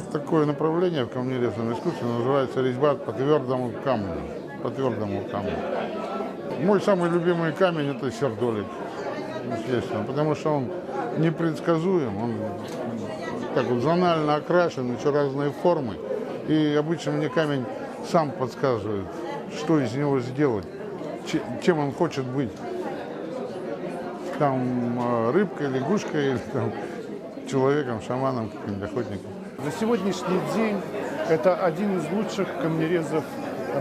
такое направление в камнерезном искусстве называется резьба по твердому камню. По твердому камню. Мой самый любимый камень – это сердолик, естественно, потому что он непредсказуем, он так вот зонально окрашен, еще разные формы. И обычно мне камень сам подсказывает, что из него сделать, чем он хочет быть. Там рыбкой, лягушкой, или там, человеком, шаманом, каким-то охотником. На сегодняшний день это один из лучших камнерезов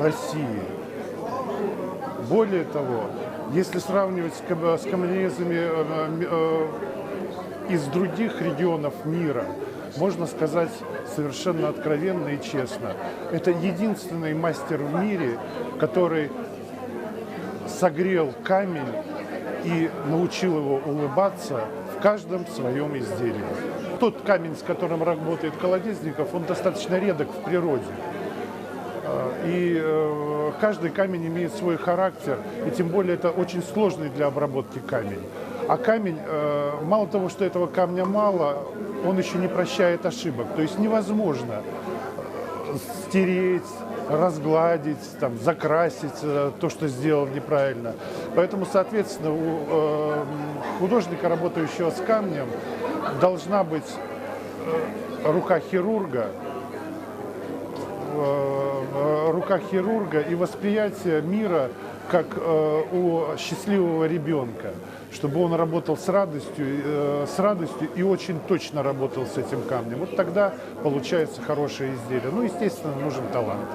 России. Более того, если сравнивать с камнерезами из других регионов мира, можно сказать совершенно откровенно и честно, это единственный мастер в мире, который согрел камень и научил его улыбаться в каждом своем изделии. Тот камень, с которым работает Колодезников, он достаточно редок в природе. И каждый камень имеет свой характер, и тем более это очень сложный для обработки камень. А камень, мало того, что этого камня мало, он еще не прощает ошибок. То есть невозможно стереть, разгладить, там, закрасить то, что сделал неправильно. Поэтому, соответственно, у художника, работающего с камнем, должна быть рука хирурга и восприятие мира как у счастливого ребенка, чтобы он работал с радостью и очень точно работал с этим камнем. Вот тогда получается хорошее изделие. Ну, естественно, нужен талант.